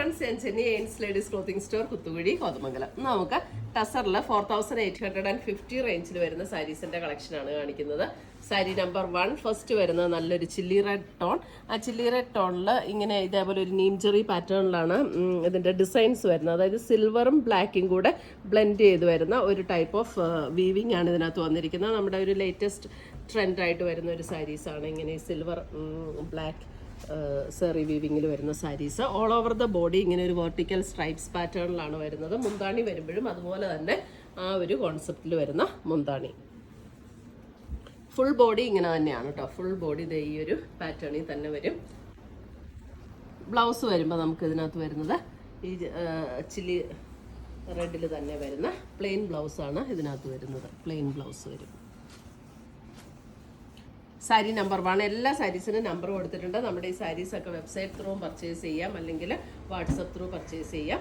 Friends, ഞാൻ ചെന്നൈ എയിൻസ് ladies clothing store Kuthukuzhi Kothamangalam. നമുക്ക് ടസറിൽ 4850 റേഞ്ചിൽ വരുന്ന സാരീസിന്റെ കളക്ഷനാണ് കാണിക്കുന്നത്. സാരി നമ്പർ 1 ഫസ്റ്റ് വരുന്നത് നല്ലൊരു ചില്ലി റെഡ് ടോൺ. ആ ചില്ലി റെഡ് ടോണിൽ ഇങ്ങനെ ഇതേപോലെ ഒരു നീംജറി പാറ്റേണിലാണ് ഇതിന്റെ ഡിസൈൻസ് വരുന്നത്. അതായത് സിൽവറും ബ്ലാക്കും കൂടെ ബ്ലെൻഡ് ചെയ്ത് വരുന്ന ഒരു ടൈപ്പ് ഓഫ് വീവിംഗ് ആണ് ഇതിനകത്ത് വന്നിരിക്കുന്നത്. നമ്മുടെ ഒരു ലേറ്റസ്റ്റ് ട്രെൻഡായിട്ട് വരുന്ന ഒരു സാരീസാണ് ഇങ്ങനെ സിൽവർ ബ്ലാക്ക് സെറി വീവിങ്ങിൽ വരുന്ന sarees. All over the body ഇങ്ങനെ ഒരു വെർട്ടിക്കൽ സ്ട്രൈപ്സ് പാറ്റേണിലാണ് വരുന്നത്. മുന്താണി വരുമ്പോഴും അതുപോലെ തന്നെ ആ ഒരു കോൺസെപ്റ്റിൽ വരുന്ന മുന്താണി. ഫുൾ ബോഡി ഇങ്ങനെ തന്നെയാണ് കേട്ടോ. ഫുൾ ബോഡി ഈ ഒരു പാറ്റേണിൽ തന്നെ വരും. ബ്ലൗസ് വരുമ്പോൾ നമുക്ക് ഇതിനകത്ത് വരുന്നത് ഈ ചില്ലി റെഡിൽ തന്നെ വരുന്ന പ്ലെയിൻ ബ്ലൗസാണ് ഇതിനകത്ത് വരുന്നത്. പ്ലെയിൻ ബ്ലൗസ് വരും. സാരി നമ്പർ 1 എല്ലാ സാരീസിനും നമ്പർ കൊടുത്തിട്ടുണ്ട്. നമ്മുടെ ഈ സാരീസൊക്കെ വെബ്സൈറ്റ് ത്രൂ പർച്ചേസ് ചെയ്യാം, അല്ലെങ്കിൽ വാട്സപ്പ് ത്രൂ പർച്ചേസ് ചെയ്യാം.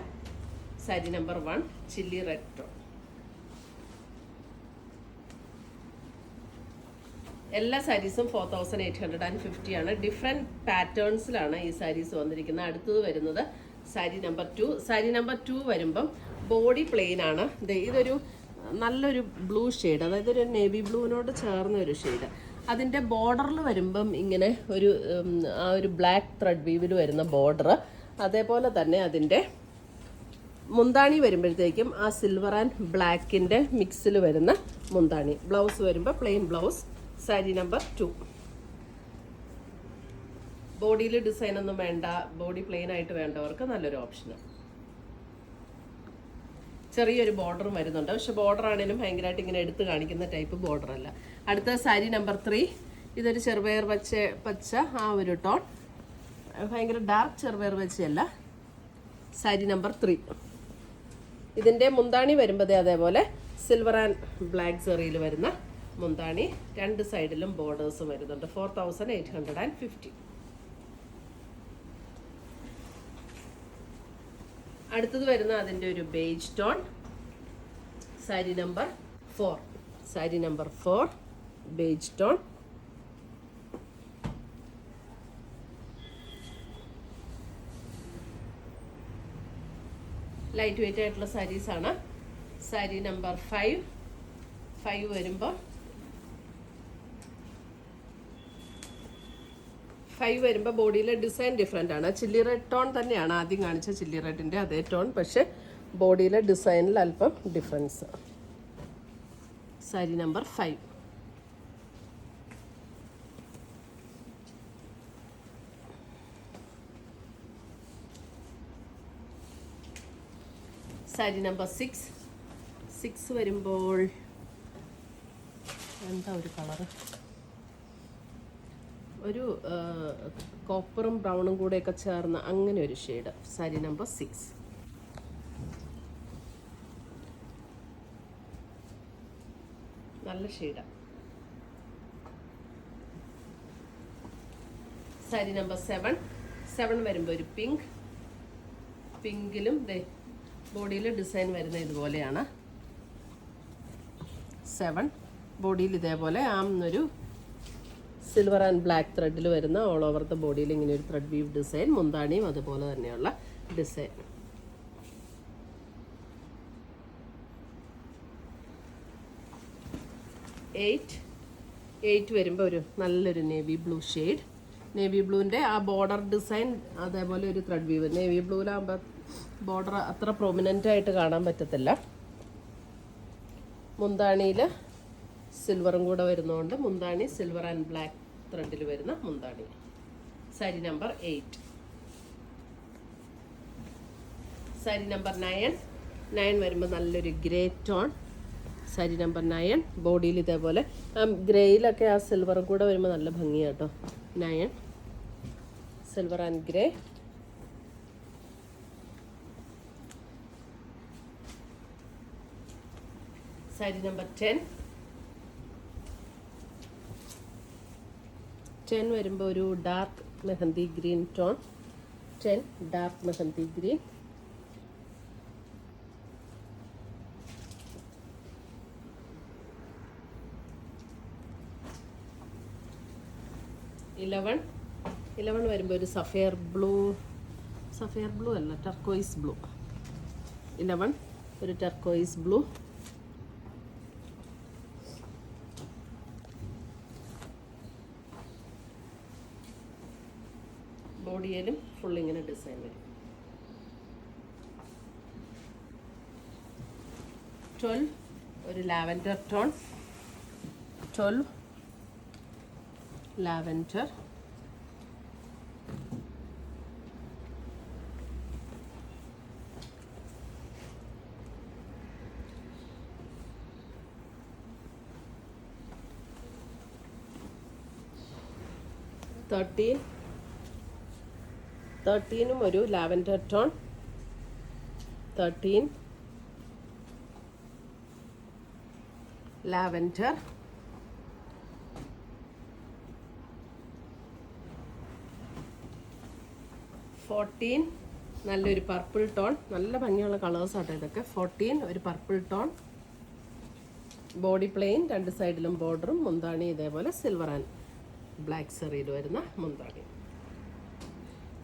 Sari number 1 chilli red tone. എല്ലാ സാരീസും 4850 ആണ്. ഡിഫറെൻറ്റ് പാറ്റേൺസിലാണ് ഈ സാരീസ് വന്നിരിക്കുന്നത്. അടുത്തത് വരുന്നത് സാരി നമ്പർ 2. സാരി നമ്പർ 2 വരുമ്പം ബോഡി പ്ലെയിൻ ആണ്. ഇതൊരു നല്ലൊരു ബ്ലൂ ഷെയ്ഡ്, അതായത് ഒരു നേവി ബ്ലൂവിനോട് ചേർന്ന ഒരു ഷെയ്ഡ്. അതിൻ്റെ ബോർഡറിൽ വരുമ്പം ഇങ്ങനെ ആ ഒരു ബ്ലാക്ക് ത്രെഡ് വീവിൽ വരുന്ന ബോർഡർ, അതേപോലെ തന്നെ അതിൻ്റെ മുന്താണി വരുമ്പോഴത്തേക്കും ആ സിൽവർ ആൻഡ് ബ്ലാക്കിൻ്റെ മിക്സിൽ വരുന്ന മുന്താണി. ബ്ലൗസ് വരുമ്പോൾ പ്ലെയിൻ ബ്ലൗസ്. സാരി നമ്പർ 2. ബോഡിയിൽ ഡിസൈനൊന്നും വേണ്ട, ബോഡി പ്ലെയിൻ ആയിട്ട് വേണ്ടവർക്ക് നല്ലൊരു ഓപ്ഷനാണ്. ചെറിയൊരു ബോർഡറും വരുന്നുണ്ട്, പക്ഷെ ബോർഡർ ആണെങ്കിലും ഭയങ്കരമായിട്ട് ഇങ്ങനെ എടുത്ത് കാണിക്കുന്ന ടൈപ്പ് ബോർഡർ അല്ല. അടുത്ത സാരി നമ്പർ 3. ഇതൊരു ചെറുപയർ പച്ച ആ ഒരു ടോൺ, ഭയങ്കര ഡാർക്ക് ചെറുപയർ പച്ചയല്ല. സാരി നമ്പർ 3. ഇതിൻ്റെ മുന്താണി വരുമ്പോൾ അതേപോലെ സിൽവർ ആൻഡ് ബ്ലാക്ക് സെറിയിൽ വരുന്ന മുന്താണി. രണ്ട് സൈഡിലും ബോർഡേഴ്സും വരുന്നുണ്ട്. 4850. അടുത്തത് വരുന്ന അതിൻ്റെ ഒരു beige tone. Sari number 4. Sari number 4 beige tone. Light weight ആയിട്ടുള്ള സാരീസാണ്. സാരി നമ്പർ 5 വരുമ്പോൾ 5 വരുമ്പോൾ ബോഡിയിലെ ഡിസൈൻ ഡിഫറെൻ്റ് ആണ്. ചില്ലി റെഡ് ടോൺ തന്നെയാണ് ആദ്യം കാണിച്ച ചില്ലി റെഡിൻ്റെ അതേ ടോൺ, പക്ഷേ ബോഡിയിലെ ഡിസൈനിൽ അല്പം difference. Sari number 5. Sari number 6 വരുമ്പോൾ എന്താ ഒരു കളറ്, ഒരു കോപ്പറും ബ്രൗണും കൂടെയൊക്കെ ചേർന്ന അങ്ങനെ ഒരു ഷെയ്ഡ്. സാരി നമ്പർ 6. നല്ല ഷെയ്ഡാണ്. സാരി നമ്പർ 7 വരുമ്പോൾ ഒരു പിങ്കിലും ബോഡിയിൽ ഡിസൈൻ വരുന്ന ഇതുപോലെയാണ്. 7 ബോഡിയിൽ ഇതേപോലെ ഒരു സിൽവർ ആൻഡ് ബ്ലാക്ക് ത്രെഡിൽ വരുന്ന ഓൾ ഓവർ ദ ബോഡിയിൽ ഇങ്ങനെ ഒരു ത്രെഡ് വീവ് ഡിസൈൻ. മുന്താണിയും അതുപോലെ തന്നെയുള്ള ഡിസൈൻ. 8 വരുമ്പോൾ ഒരു നല്ലൊരു നേവി ബ്ലൂ ഷെയ്ഡ്. നേവി ബ്ലൂവിൻ്റെ ആ ബോർഡർ ഡിസൈൻ അതേപോലെ ഒരു ത്രെഡ് വീവ്. നേവി ബ്ലൂവിലാകുമ്പോൾ ബോർഡർ അത്ര പ്രൊമിനൻ്റ് ആയിട്ട് കാണാൻ പറ്റത്തില്ല. മുന്താണിയിൽ സിൽവറും കൂടെ വരുന്നതുകൊണ്ട് മുന്താണി സിൽവർ ആൻഡ് ബ്ലാക്ക് ത്രെഡിൽ വരുന്ന മുന്താണി. സാരി നമ്പർ 8. സാരി നമ്പർ 9 വരുമ്പോൾ നല്ലൊരു ഗ്രേ ടോൺ. സാരി നമ്പർ 9 ബോഡിയിൽ ഇതേപോലെ ഗ്രേയിലൊക്കെ ആ സിൽവറും കൂടെ വരുമ്പോൾ നല്ല ഭംഗിയാട്ടോ. 9 silver and grey. Sari number 10 വരുമ്പോൾ ഒരു dark mehndi green tone. 10 dark mehndi green. 11 വരുമ്പോൾ ഒരു സഫയർ സഫയർ ബ്ലൂ അല്ല, ടർക്കോയിസ് ബ്ലൂ. 11 ഒരു ടർക്കോയിസ് ബ്ലൂ. ബോഡിയിലും ഫുൾ ഇങ്ങനെ ഡിസൈൻ വരും. 12 ഒരു ലാവൻഡർ ടോൺ. 12 ലാവൻഡർ. 13 ഒരു ലാവൻഡർ ടോൺ. 13 ലാവൻഡർ. 14 നല്ലൊരു പർപ്പിൾ ടോൺ. നല്ല ഭംഗിയുള്ള കളേഴ്സ് ആട്ടോ ഇതൊക്കെ. 14 ഒരു പർപ്പിൾ ടോൺ. ബോഡി പ്ലെയിൻ, രണ്ട് സൈഡിലും ബോർഡറും. മുന്താണി ഇതേപോലെ സിൽവർ ആൻഡ് ബ്ലാക്ക് സെറിയിൽ വരുന്ന മുന്താണി.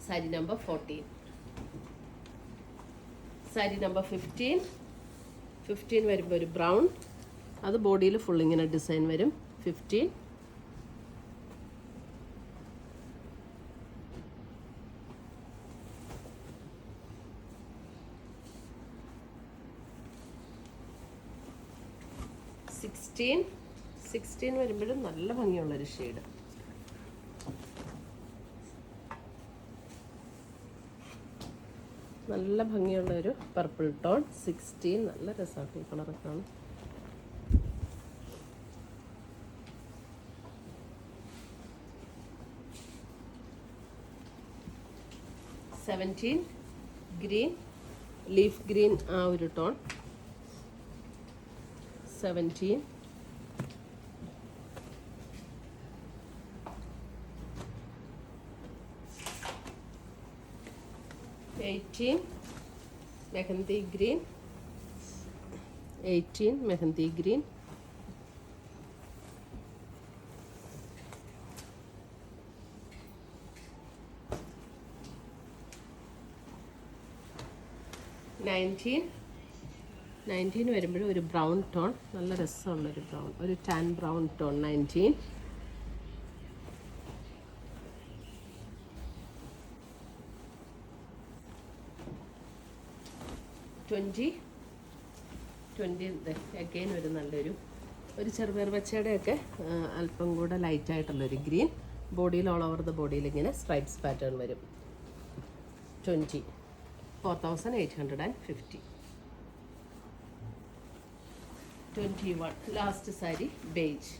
സാരി നമ്പർ 14. സാരി നമ്പർ 15. 15 വരുമ്പോൾ ഒരു ബ്രൗൺ. അത് ബോഡിയിൽ ഫുൾ ഇങ്ങനെ ഡിസൈൻ വരും. 15. 16 വരുമ്പോഴും നല്ല ഭംഗിയുള്ളൊരു ഷെയ്ഡ്. നല്ല ഭംഗിയുള്ള ഒരു പർപ്പിൾ ടോൺ. 16 നല്ല രസമാണ് ഈ കളറൊക്കെ ആണ്. ഗ്രീൻ, ലീഫ് ഗ്രീൻ, ആ ഒരു tone. 17. 18 mehndi green. 18 mehndi green. 19 വരുമ്പോഴും ഒരു ബ്രൗൺ ടോൺ. നല്ല രസമുള്ളൊരു ബ്രൗൺ, ഒരു ടാൻ ബ്രൗൺ ടോൺ. 19. 20 അഗെയിൻ ഒരു നല്ലൊരു ചെറുപയർ പച്ചയുടെയൊക്കെ അല്പം കൂടെ ലൈറ്റായിട്ടുള്ളൊരു ഗ്രീൻ. ബോഡിയിൽ ഓൾ ഓവർ ദ ബോഡിയിൽ ഇങ്ങനെ സ്ട്രൈപ്സ് പാറ്റേൺ വരും. 20 4850. 21 ലാസ്റ്റ് സാരി ബേജ്.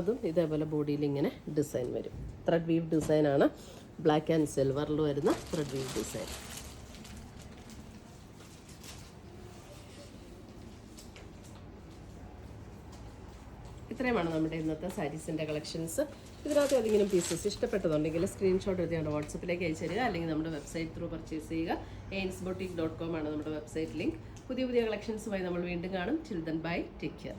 അതും ഇതേപോലെ ബോഡിയിൽ ഇങ്ങനെ ഡിസൈൻ വരും. ത്രെഡ് വീവ് ഡിസൈനാണ്. ബ്ലാക്ക് ആൻഡ് സിൽവറിൽ വരുന്ന ത്രെഡ് വീവ് ഡിസൈൻ. ഇത്രയുമാണ് നമ്മുടെ ഇന്നത്തെ സാരീസിൻ്റെ കളക്ഷൻസ്. ഇതിനകത്ത് ഏതെങ്കിലും പീസസ് ഇഷ്ടപ്പെട്ടതുണ്ടെങ്കിൽ സ്ക്രീൻഷോട്ട് എടുത്ത് നമ്മുടെ വാട്സപ്പിലേക്ക് അയച്ചു തരിക, അല്ലെങ്കിൽ നമ്മുടെ വെബ്സൈറ്റ് ത്രൂ പർച്ചേസ് ചെയ്യുക. ainsboutique.com ആണ് നമ്മുടെ വെബ്സൈറ്റ് ലിങ്ക്. പുതിയ കളക്ഷൻസുമായി നമ്മൾ വീണ്ടും കാണും. Till then bye, take care.